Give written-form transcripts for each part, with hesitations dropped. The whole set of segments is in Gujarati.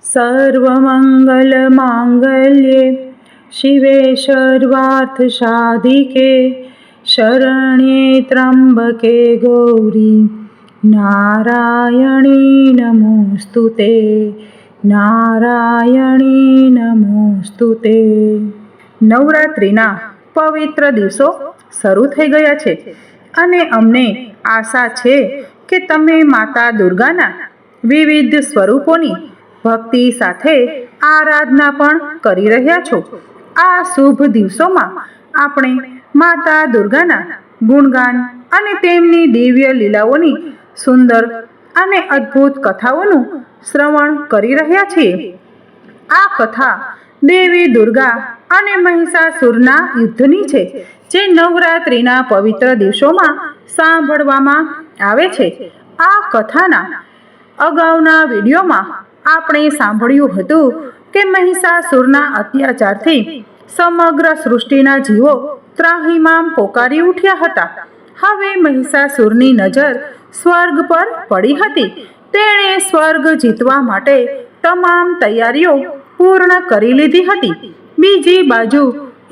सर्वमङ्गलमाङ्गल्ये शिवे सर्वार्थसाधिके शरण्ये त्र्यम्बके गौरी नारायणी नमोस्तुते नारायणी नमोस्तुते। નવરાત્રિના પવિત્ર દિવસો શરૂ થઈ ગયા છે અને અમને આશા છે કે તમે માતા દુર્ગાના વિવિધ સ્વરૂપોની ભક્તિ સાથે આરાધના પણ કરી રહ્યા છો। આ શુભ દિવસોમાં આપણે માતા દુર્ગાના ગુણગાન અને તેમની દિવ્ય લીલાઓની સુંદર અને અદ્ભુત કથાઓનું શ્રવણ કરી રહ્યા છીએ। આ કથા દેવી દુર્ગા અને મહિષાસુરના યુદ્ધની છે, જે નવરાત્રિના પવિત્ર દિવસોમાં સાંભળવામાં આવે છે। આ કથાના અગાઉના વિડીયોમાં આપણે સાંભળ્યું હતું કે મહિષાસુરના અત્યાચારથી સમગ્ર સૃષ્ટિના જીવો ત્રાહિમામ પોકારી ઉઠ્યા હતા। હવે મહિષાસુરની નજર સ્વર્ગ પર પડી હતી। તેણે સ્વર્ગ જીતવા માટે તમામ તૈયારીઓ પૂર્ણ કરી લીધી હતી। બીજી બાજુ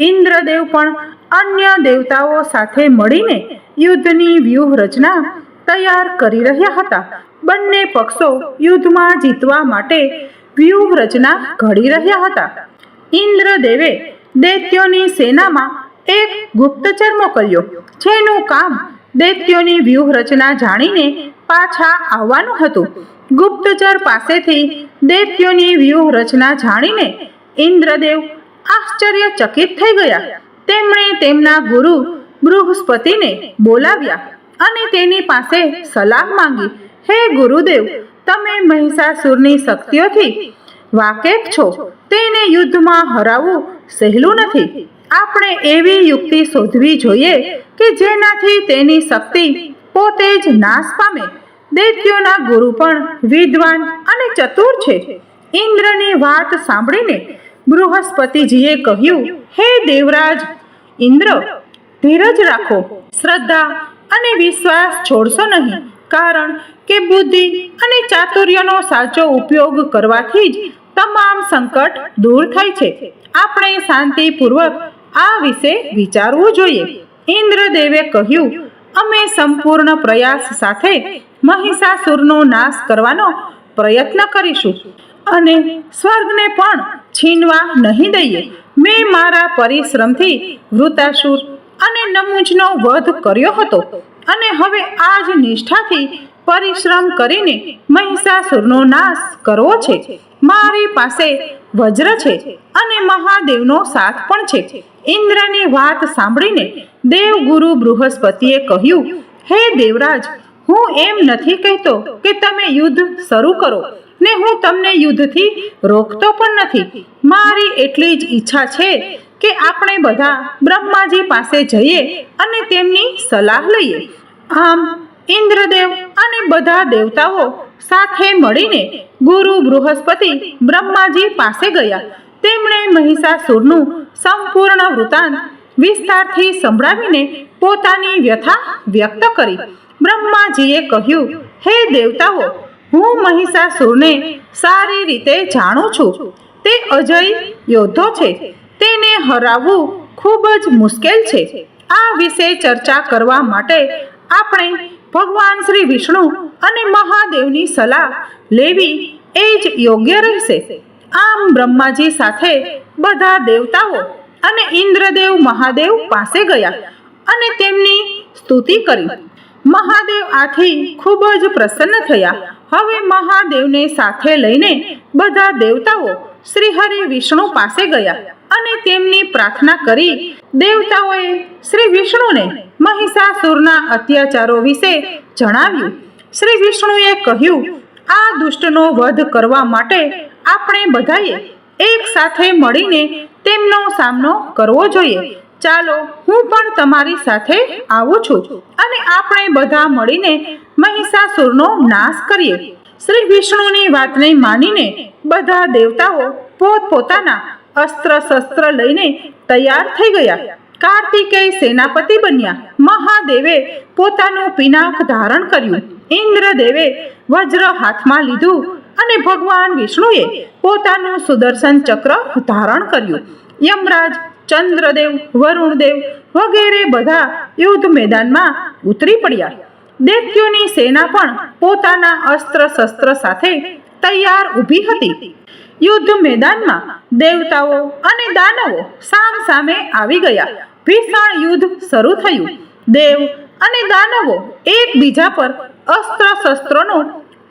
ઇન્દ્રદેવ પણ અન્ય દેવતાઓ સાથે મળીને યુદ્ધની વ્યૂહરચના તૈયાર કરી રહ્યા હતા। બંને પક્ષો યુદ્ધમાં જીતવા માટે વ્યૂહરચના ઘડી રહ્યા હતા। ઇન્દ્રદેવે દૈત્યોની સેનામાં એક ગુપ્તચર મોકલ્યો, જેનું કામ દૈત્યોની વ્યૂહરચના જાણીને પાછા આવવાનું હતું। ગુપ્તચર પાસેથી દૈત્યોની વ્યૂહરચના જાણીને ઇન્દ્રદેવ આશ્ચર્યચકિત થઈ ગયા। તેમણે તેમના ગુરુ બૃહસ્પતિને બોલાવ્યા અને તેની પાસે સલાહ માંગી। હે ગુરુદેવ, તમે મહિષાસુરની શક્તિઓથી વાકેફ છો। તેને યુદ્ધમાં હરાવવું સહેલું નથી। આપણે એવી યુક્તિ શોધવી જોઈએ કે જેનાથી તેની શક્તિ પોતે જ નાશ પામે। દૈત્યોના ગુરુ પણ વિદ્વાન અને ચતુર છે। ઇન્દ્રની વાત સાંભળીને બૃહસ્પતિજીએ કહ્યું, હે દેવરાજ ઇન્દ્ર, ધીરજ રાખો। શ્રદ્ધા અને વિશ્વાસ છોડશો નહીં, કારણ કે બુદ્ધિ અને ચાતુર્યનો સાચો ઉપયોગ કરવાથી જ તમામ સંકટ દૂર થાય છે। આપણે શાંતિપૂર્વક આ વિશે વિચારવું જોઈએ। ઇન્દ્રદેવે કહ્યું, અમે સંપૂર્ણ પ્રયાસ સાથે મહિષાસુરનો નાશ કરવાનો પ્રયત્ન કરીશું અને સ્વર્ગને પણ છીનવા નહીં દઈએ। મેં મારા પરિશ્રમથી વૃતાસુર અને નમુજનો વધ કર્યો હતો અને હવે આ જ નિષ્ઠાથી પરિશ્રમ કરીને મહિષાસુરનો નાશ કરવો છે। મારી પાસે વજ્ર છે અને મહાદેવનો સાથ પણ છે। ઇન્દ્રની વાત સાંભળીને દેવગુરુ બૃહસ્પતિએ કહ્યું, હે દેવરાજ, હું એમ નથી કહેતો કે તમે યુદ્ધ શરૂ કરો ને હું તમને યુદ્ધથી રોકતો પણ નથી। મારી એટલી જ ઈચ્છા છે કે આપણે બધા બ્રહ્માજી પાસે જઈએ અને તેમની સલાહ લઈએ। આમ ઇન્દ્રદેવ અને બધા દેવતાઓ સાથે મળીને ગુરુ બૃહસ્પતિ બ્રહ્માજી પાસે ગયા। તેમણે મહિષાસુરનું સંપૂર્ણ વૃત્તાંત વિસ્તારથી સંભળાવીને પોતાની વ્યથા વ્યક્ત કરી। બ્રહ્માજીએ કહ્યું, હે દેવતાઓ, હું મહિષાસુરને સારી રીતે જાણું છું। તે અજય યોદ્ધો છે। તેને હરાવવું ખૂબ જ મુશ્કેલ છે। આ વિશે ચર્ચા કરવા માટે આપણે ભગવાન શ્રી વિષ્ણુ અને મહાદેવની સલાહ લેવી એ જ યોગ્ય રહેશે। આમ બ્રહ્માજી સાથે બધા દેવતાઓ અને ઇન્દ્રદેવ મહાદેવ પાસે ગયા અને તેમની સ્તુતિ કરી। મહાદેવ આથી ખૂબ જ પ્રસન્ન થયા। હવે મહાદેવને સાથે લઈને બધા દેવતાઓ શ્રી હરિ વિષ્ણુ પાસે ગયા અને તેમની પ્રાર્થના કરી। દેવતાઓએ શ્રી વિષ્ણુને મહિષાસુરના અત્યાચારો વિશે જણાવ્યું। શ્રી વિષ્ણુએ કહ્યું, આ દુષ્ટનો વધ કરવા માટે આપણે બધાએ એક સાથે મળીને તેમનો સામનો કરવો જોઈએ। ચાલો, હું પણ તમારી સાથે આવું છું અને આપણે બધા મળીને મહિષાસુરનો નાશ કરીએ। શ્રી વિષ્ણુની વાતને માનીને બધા દેવતાઓ પોતપોતાના અસ્ત્ર શસ્ત્ર લઈને તૈયાર થઈ ગયા। કાર્તિકેય સેનાપતિ બન્યા। મહાદેવે પોતાનું પિનાક ધારણ કર્યું। ઇન્દ્રદેવે વજ્ર હાથમાં લીધું અને ભગવાન વિષ્ણુએ પોતાનું સુદર્શન ચક્ર ધારણ કર્યું. યમરાજ, ચંદ્રદેવ, વરુણદેવ વગેરે બધા યુદ્ધ મેદાનમાં ઉતરી પડ્યા. દૈત્યોની સેના પણ પોતાના અસ્ત્ર શસ્ત્ર સાથે તૈયાર ઊભી હતી. યુદ્ધ મેદાનમાં દેવતાઓ અને દાનવો સામ સામે આવી ગયા. ભીષણ યુદ્ધ શરૂ થયું. દેવ અને દાનવો એકબીજા પર અસ્ત્ર શસ્ત્રોનો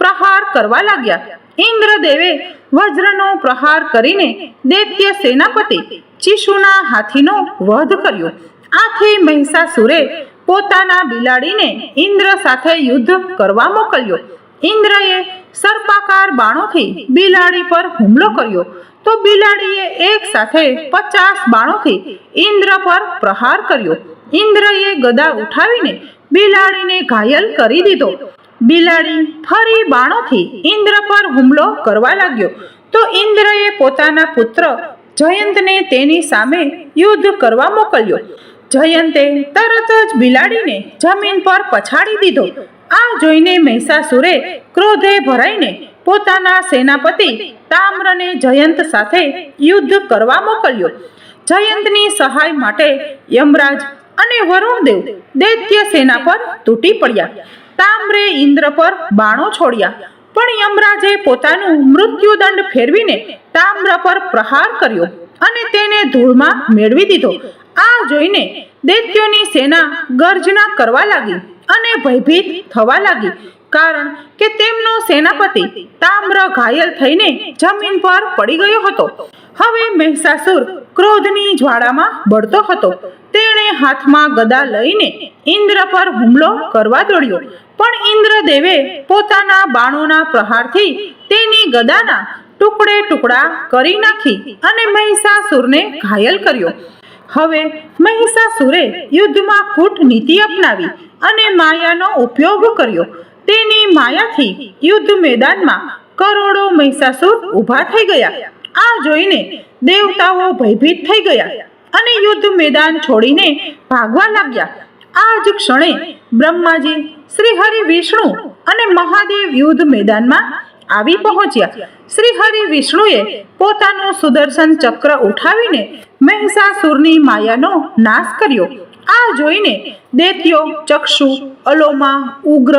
પ્રહાર કરવા લાગ્યા. ઇન્દ્રદેવે વજ્રનો પ્રહાર કરીને દૈત્ય સેનાપતિ ચિશુના હાથીનો વધ કર્યો. આથી મહિષાસુરે પોતાના બિલાડીને ઇન્દ્ર સાથે યુદ્ધ કરવા મોકલ્યો. ઇન્દ્રએ સર્પાકાર બાણોથી બિલાડી પર હુમલો કર્યો તો બિલાડીએ એક સાથે 50 બાણોથી ઇન્દ્ર પર પ્રહાર કર્યો. ઇન્દ્રએ ગદા ઉઠાવીને બિલાડીને ઘાયલ કરી દીધો. બિલાડી ફરી બાણોથી ઇન્દ્ર પર હુમલો કરવા લાગ્યો તો ઇન્દ્રએ પોતાના પુત્ર જયંતને તેની સામે યુદ્ધ કરવા મોકલ્યો. જયંતે તરત જ બિલાડીને જમીન પર પછાડી દીધો. આ જોઈને મહિષાસુરે ક્રોધે ભરાઈને પોતાના સેનાપતિ તામ્રને જયંત સાથે યુદ્ધ કરવા મોકલ્યો. જયંતની સહાય માટે યમરાજ અને વરુણદેવ દૈત્ય સેના પર તૂટી પડ્યા. તામ્રે ઇન્દ્ર પર બાણો છોડ્યા, પણ યમરાજે પોતાનું મૃત્યુદંડ ફેરવીને તામ્ર પર પ્રહાર કર્યો અને તેને ધૂળમાં મેળવી દીધો. આ જોઈને દૈત્યોની સેના ગર્જના કરવા લાગી અને ભયભીત થવા લાગી, કારણ કે તેમનો સેનાપતિ તામ્ર ઘાયલ થઈને જમીન પર પડી ગયો હતો. હવે મહિષાસુર ક્રોધની જ્વાળામાં બળતો હતો. તેણે હાથમાં ગદા લઈને ઇન્દ્ર પર હુમલો કરવા દોડ્યો, પણ ઇન્દ્રદેવે પોતાના બાણોના પ્રહારથી તેની ગદાના ટુકડે ટુકડા કરી નાખી અને મહિષાસુરને ઘાયલ કર્યો. હવે મહિષાસુરે યુદ્ધમાં કૂટનીતિ અપનાવી અને માયાનો ઉપયોગ કર્યો. તેની માયાથી યુદ્ધ મેદાનમાં કરોડો મહિષાસુર ઊભા થઈ ગયા. આ જોઈને દેવતાઓ ભયભીત થઈ ગયા અને યુદ્ધ મેદાન છોડીને ભાગવા લાગ્યા. આ જ ક્ષણે બ્રહ્માજી, શ્રી હરિ વિષ્ણુ અને મહાદેવ યુદ્ધ મેદાનમાં આવી પહોંચ્યા. શ્રી હરિ વિષ્ણુએ પોતાનું સુદર્શન ચક્ર ઉઠાવીને મહિષાસુરની માયાનો નાશ કર્યો. આ જોઈને દૈત્યો ચક્ષુ, અલોમા, ઉગ્ર,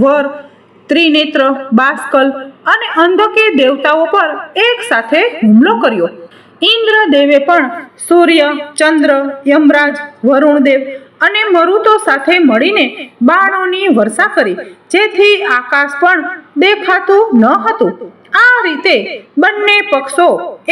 વર, ત્રિનેત્ર, બાસ્કલ અને અંધકે દેવતાઓ પર એક સાથે હુમલો કર્યો. ઇન્દ્રદેવે પણ સૂર્ય, ચંદ્ર, યમરાજ, વરુણદેવ અને મરુતો સાથે મળીને બાણોની વર્ષા કરી, જેથી આકાશ પણ દેખાતું ન હતું. આ રીતે બંને પક્ષો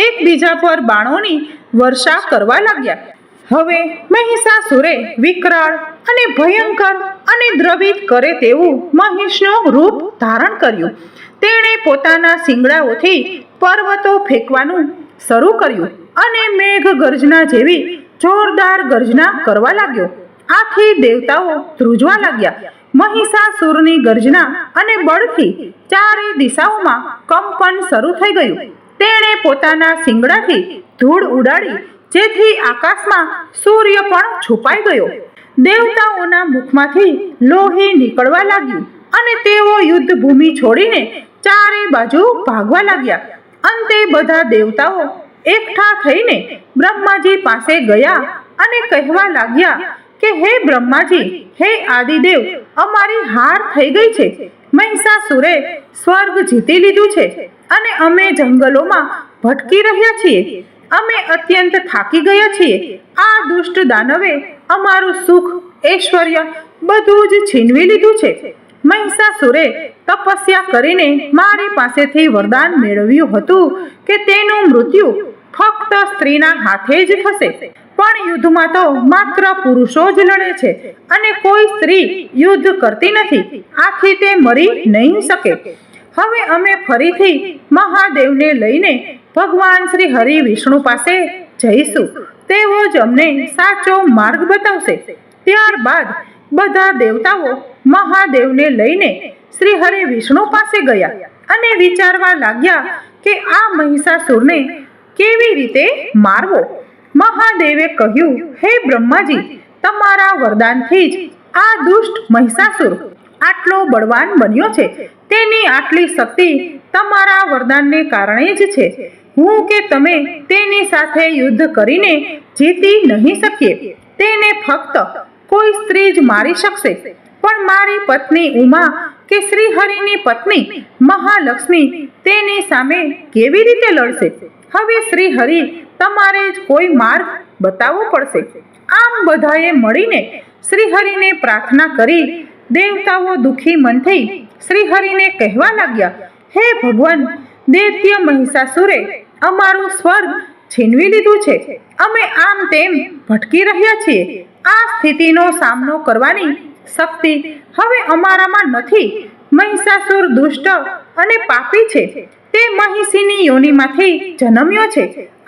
એકબીજા પર બાણોની વર્ષા કરવા લાગ્યા. હવે મહિષાસુરે વિકરાળ અને ભયંકર અને દ્રવિત કરે તેવું મહિષનું રૂપ ધારણ કર્યું. તેણે પોતાના શિંગડાઓથી પર્વતો ફેંકવાનું શરૂ કર્યું અને મેઘ ગર્જના જેવી જોરદાર ગર્જના કરવા લાગ્યો. આથી દેવતાઓ ધ્રુજવા લાગ્યા. મહિષાસુરની ગર્જના અને બળથી ચારે દિશાઓમાં કંપન શરૂ થઈ ગયું. તેણે પોતાના શિંગડાથી ધૂળ ઉડાડી, જેથી આકાશમાં સૂર્ય પણ છુપાઈ ગયો. દેવતાઓના મુખમાંથી લોહી નીકળવા લાગ્યું અને તેઓ યુદ્ધ ભૂમિ છોડીને ચારે બાજુ ભાગવા લાગ્યા. અંતે બધા દેવતાઓ એકઠા થઈને બ્રહ્માજી પાસે ગયા અને કહેવા લાગ્યા કે હે બ્રહ્માજી, હે આદિદેવ, અમારી હાર થઈ ગઈ છે. મહિષાસુરે સ્વર્ગ જીતી લીધું છે અને અમે જંગલોમાં ભટકી રહ્યા છીએ. અમે અત્યંત થાકી ગયા છીએ. આ દુષ્ટ દાનવે અમારું સુખ, ઐશ્વર્ય બધું જ છીનવી લીધું છે. મહિષાસુરે તપસ્યા કરીને મારી પાસેથી વરદાન મેળવ્યું હતું કે તેનું મૃત્યુ ફક્ત સ્ત્રીના હાથે જ થશે, પણ યુદ્ધમાં તો માત્ર પુરુષો જ લડે છે અને કોઈ સ્ત્રી યુદ્ધ કરતી નથી. આથી તે મરી નહીં શકે. હવે અમે ફરીથી મહાદેવને લઈને ભગવાન શ્રી હરિ વિષ્ણુ પાસે જઈશું. તેઓ જ અમને સાચો માર્ગ બતાવશે. ત્યારબાદ બધા દેવતાઓ મહાદેવને લઈને શ્રી હરિ વિષ્ણુ પાસે ગયા અને વિચારવા લાગ્યા કે આ મહિષાસુરને કેવી રીતે મારવો. મહાદેવે કહ્યું, હે બ્રહ્માજી, તમારા વરદાનથી જ આ દુષ્ટ મહિષાસુર આટલો બળવાન બન્યો છે. તેની આટલી શક્તિ તમારા વરદાનને કારણે જ છે. હું કે તમે તેની સાથે યુદ્ધ કરીને જીતી નહીં શકીએ. તેને ફક્ત કોઈ સ્ત્રી જ મારી શકશે. પણ મારી પત્ની ઉમા કે શ્રીહરિની પત્ની મહાલક્ષ્મી તેની સામે કેવી રીતે લડશે? હવે શ્રીહરિ તમારે જ કોઈ માર્ગ બતાવવો પડશે. આમ બધાએ મળીને શ્રીહરિને પ્રાર્થના કરી. દેવતાઓ દુઃખી મનથી શ્રીહરિને કહેવા લાગ્યા, હે ભગવાન, દૈત્ય મહિષાસુરે અમારું સ્વર્ગ છીનવી લીધું છે. અમે આમ તેમ ભટકી રહ્યા છીએ. આ સ્થિતિનો સામનો કરવાની શક્તિ હવે અમારામાં નથી. મહિષાસુર દુષ્ટ અને પાપી છે. તે મહિષીની યોનિમાંથી જન્મ્યો છે.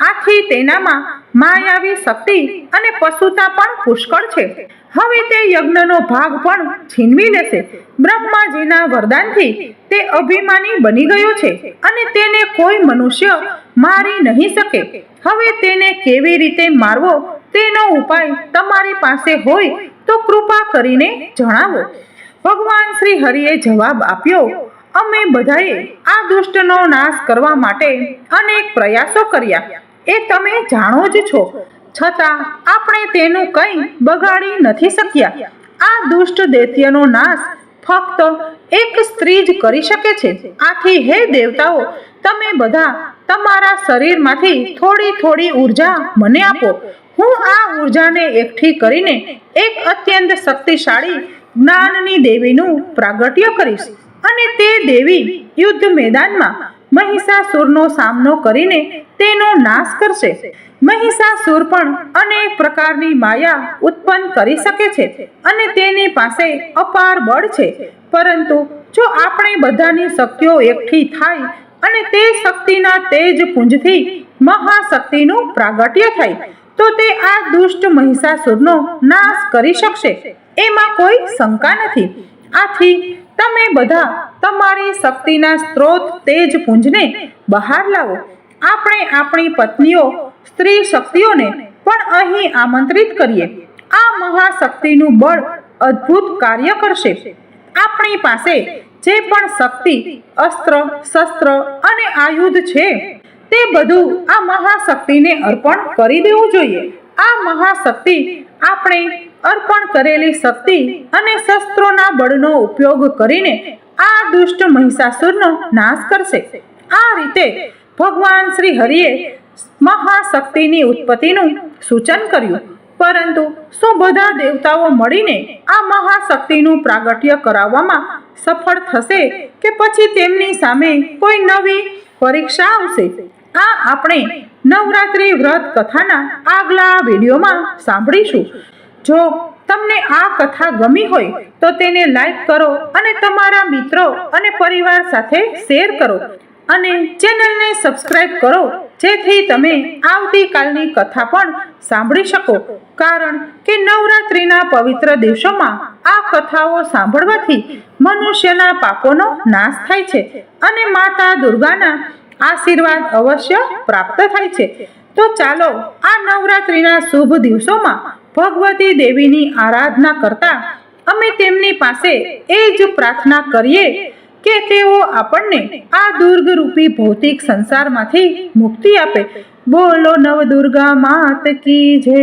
આથી તેનામાં માયાવી શક્તિ અને પશુતા પણ પુષ્કળ છે. હવે તે યજ્ઞનો ભાગ પણ છીનવી લેશે. બ્રહ્માજીના વરદાનથી તે અભિમાની બની ગયો છે અને તેને કોઈ મનુષ્ય મારી નહીં શકે. હવે તેને કેવી રીતે મારવો તેનો ઉપાય તમારી પાસે હોય તો કૃપા કરીને જણાવો. ભગવાન શ્રી હરિએ જવાબ આપ્યો, અમે બધાએ આ દુષ્ટનો નાશ કરવા માટે અનેક પ્રયાસો કર્યા, એ તમે જાણો જ છો. છતાં આપણે તેનું કંઈ બગાડી નથી શક્યા. આ દુષ્ટ દૈત્યનો નાશ ફક્ત એક સ્ત્રી જ કરી શકે છે. આથી હે દેવતાઓ, તમે બધા તમારા શરીરમાંથી થોડી થોડી ઉર્જા મને આપો. હું આ ઉર્જાને એકઠી કરીને એક અત્યંત શક્તિશાળી જ્ઞાનની દેવીનું પ્રાગટ્ય કરીશ અને તે દેવી યુદ્ધ મેદાનમાં મહિષાસુરનો સામનો કરીને તેનો નાશ કરશે. મહિષાસુર પણ અનેક પ્રકારની માયા ઉત્પન્ન કરી શકે છે અને તેની પાસે અપાર બળ છે. પરંતુ જો આપણે બધાની શક્તિઓ એકઠી થાય અને તે શક્તિના તેજ પુંજથી મહાશક્તિનું પ્રાગટ્ય થાય તો તે આ દુષ્ટ મહિષાસુરનો નાશ કરી શકશે. એમાં કોઈ શંકા નથી. આથી તમે બધા તમારી શક્તિના સ્ત્રોત તેજ પુંજને બહાર લાવો. આપણે આપણી પત્નીઓ સ્ત્રી શક્તિઓને પણ અહીં આમંત્રિત કરીએ. આ મહાશક્તિનું બળ અદ્ભુત કાર્ય કરશે. આપણી પાસે જે પણ શક્તિ, અસ્ત્ર, શસ્ત્ર અને આયુધ છે તે બધું આ મહાશક્તિને અર્પણ કરી દેવું જોઈએ. આ મહાશક્તિ આપણે અર્પણ કરેલી શક્તિ અને શસ્ત્રોના બળનો ઉપયોગ કરીને આ દુષ્ટ મહિષાસુરનો નાશ કરશે. આ રીતે ભગવાન શ્રી હરિએ મહાશક્તિની ઉત્પત્તિનું સૂચન કર્યું. પરંતુ શું બધા દેવતાઓ મળીને આ મહાશક્તિનું પ્રાગટ્ય કરાવવામાં સફળ થશે કે પછી તેમની સામે કોઈ નવી પરીક્ષા આવશે? આ આપણે નવરાત્રિ વ્રત કથાના આગલા વિડીયોમાં સાંભળીશું. જો તમને આ કથા ગમી હોય તો તેને લાઈક કરો અને તમારા મિત્રો અને પરિવાર સાથે શેર કરો અને ચેનલને સબસ્ક્રાઇબ કરો, જેથી તમે આવતીકાલની કથા પણ સાંભળી શકો. કારણ કે નવરાત્રિના પવિત્ર દિવસોમાં આ કથાઓ સાંભળવાથી મનુષ્યના પાપોનો નાશ થાય છે અને માતા દુર્ગાના આશીર્વાદ અવશ્ય પ્રાપ્ત થાય છે. તો ચાલો આ નવરાત્રિના શુભ દિવસોમાં ભગવતી દેવીની આરાધના કરતા અમે તેમની પાસે એ જ પ્રાર્થના કરીએ કે તેઓ આપણને આ દુર્ગરૂપી ભૌતિક સંસારમાંથી મુક્તિ આપે. બોલો નવદુર્ગા માત કી જય.